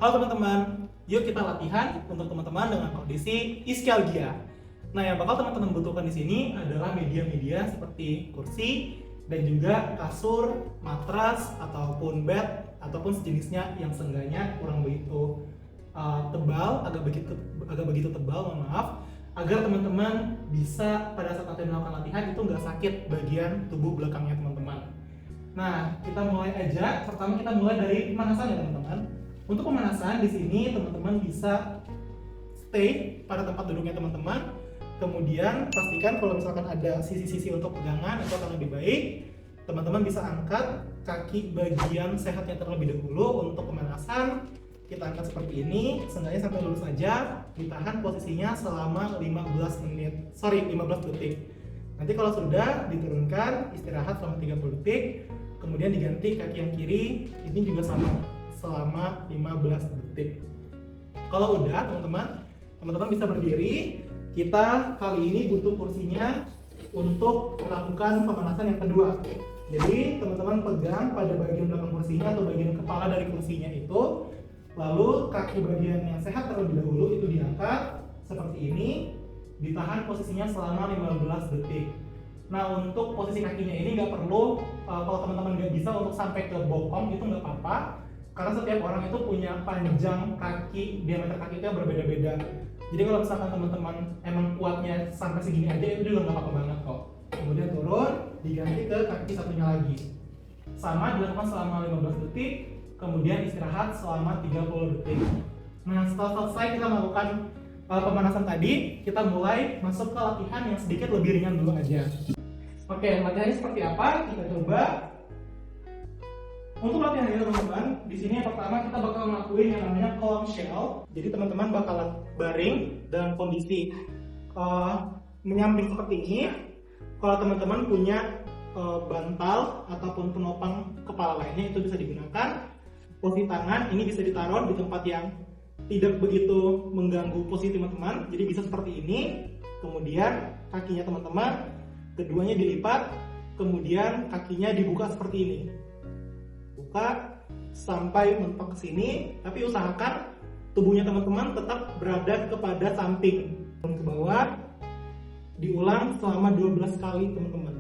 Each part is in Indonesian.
Halo teman-teman, yuk kita latihan untuk teman-teman dengan kondisi ischialgia. Nah, yang bakal teman-teman butuhkan di sini adalah media-media seperti kursi dan juga kasur, matras ataupun bed ataupun sejenisnya yang seenggaknya kurang begitu tebal, agak begitu tebal, mohon maaf, agar teman-teman bisa pada saat nanti melakukan latihan itu nggak sakit bagian tubuh belakangnya teman-teman. Nah, kita mulai aja. Pertama kita mulai dari pemanasan ya teman-teman. Untuk pemanasan di sini teman-teman bisa stay pada tempat duduknya teman-teman. Kemudian pastikan kalau misalkan ada sisi-sisi untuk pegangan itu akan lebih baik. Teman-teman bisa angkat kaki bagian sehatnya terlebih dahulu untuk pemanasan. Kita angkat seperti ini, seenggaknya sampai lurus aja. Ditahan posisinya selama 15 detik. Nanti kalau sudah diturunkan, istirahat selama 30 detik. Kemudian diganti kaki yang kiri, ini juga sama selama 15 detik. Kalau udah teman-teman bisa berdiri. Kita kali ini butuh kursinya untuk melakukan pemanasan yang kedua. Jadi teman-teman pegang pada bagian belakang kursinya atau bagian kepala dari kursinya itu, lalu kaki bagian yang sehat terlebih dahulu itu diangkat seperti ini, ditahan posisinya selama 15 detik. Nah, untuk posisi kakinya ini nggak perlu, kalau teman-teman nggak bisa untuk sampai ke bokong itu nggak apa-apa, karena setiap orang itu punya panjang kaki, diameter kaki itu yang berbeda-beda. Jadi kalau misalkan teman-teman emang kuatnya sampai segini aja itu juga nggak apa-apa banget kok. Kemudian turun, diganti ke kaki satunya lagi. Sama dilakukan selama 15 detik, kemudian istirahat selama 30 detik. Nah, setelah selesai kita melakukan pemanasan tadi, kita mulai masuk ke latihan yang sedikit lebih ringan dulu aja. Oke, latihannya seperti apa? Kita coba. Untuk latihan ini teman-teman, di sini yang pertama kita bakal ngelakuin yang namanya clamshell. Jadi teman-teman bakalan baring dalam kondisi menyamping seperti ini. Kalau teman-teman punya bantal ataupun penopang kepala lainnya itu bisa digunakan. Posisi tangan ini bisa ditaruh di tempat yang tidak begitu mengganggu posisi teman-teman. Jadi bisa seperti ini. Kemudian kakinya teman-teman keduanya dilipat, kemudian kakinya dibuka seperti ini. Buka sampai mentok ke sini, tapi usahakan tubuhnya teman-teman tetap berada kepada samping dan ke bawah. Diulang selama 12 kali teman-teman.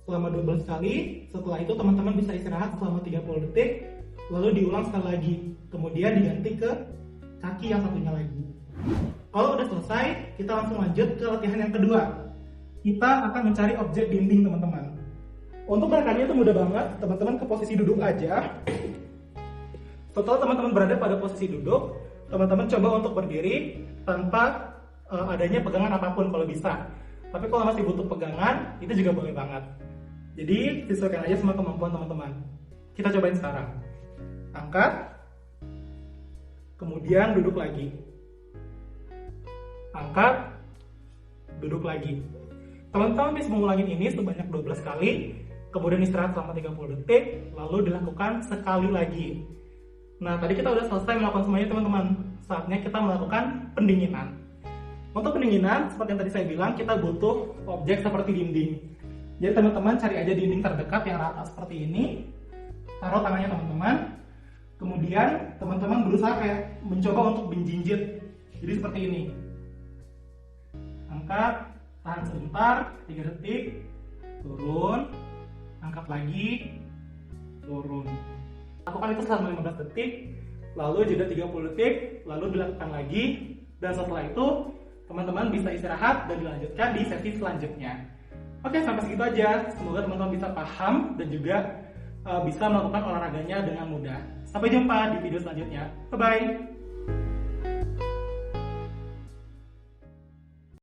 Selama 12 kali, setelah itu teman-teman bisa istirahat selama 30 detik, lalu diulang sekali lagi. Kemudian diganti ke kaki yang satunya lagi. Kalau udah selesai, kita langsung lanjut ke latihan yang kedua. Kita akan mencari objek dinding teman-teman. Untuk gerakannya itu mudah banget, teman-teman ke posisi duduk aja. Setelah teman-teman berada pada posisi duduk, teman-teman coba untuk berdiri tanpa adanya pegangan apapun kalau bisa. Tapi kalau masih butuh pegangan, itu juga boleh banget. Jadi sesuaikan aja sama kemampuan teman-teman. Kita cobain sekarang. Angkat, kemudian duduk lagi. Angkat, duduk lagi. Teman-teman bisa mengulangin ini sebanyak 12 kali, kemudian istirahat selama 30 detik, lalu dilakukan sekali lagi. Nah, tadi kita udah selesai melakukan semuanya teman-teman. Saatnya kita melakukan pendinginan. Untuk pendinginan, seperti yang tadi saya bilang, kita butuh objek seperti dinding. Jadi teman-teman cari aja dinding terdekat yang rata seperti ini. Taruh tangannya teman-teman. Kemudian teman-teman berusaha kayak mencoba untuk menjinjit. Jadi seperti ini. Angkat, tahan sebentar, 3 detik, turun, angkat lagi, turun. Lakukan itu selama 15 detik, lalu jeda 30 detik, lalu dilakukan lagi, dan setelah itu teman-teman bisa istirahat dan dilanjutkan di sesi selanjutnya. Oke, sampai segitu aja. Semoga teman-teman bisa paham dan juga bisa melakukan olahraganya dengan mudah. Sampai jumpa di video selanjutnya. Bye-bye!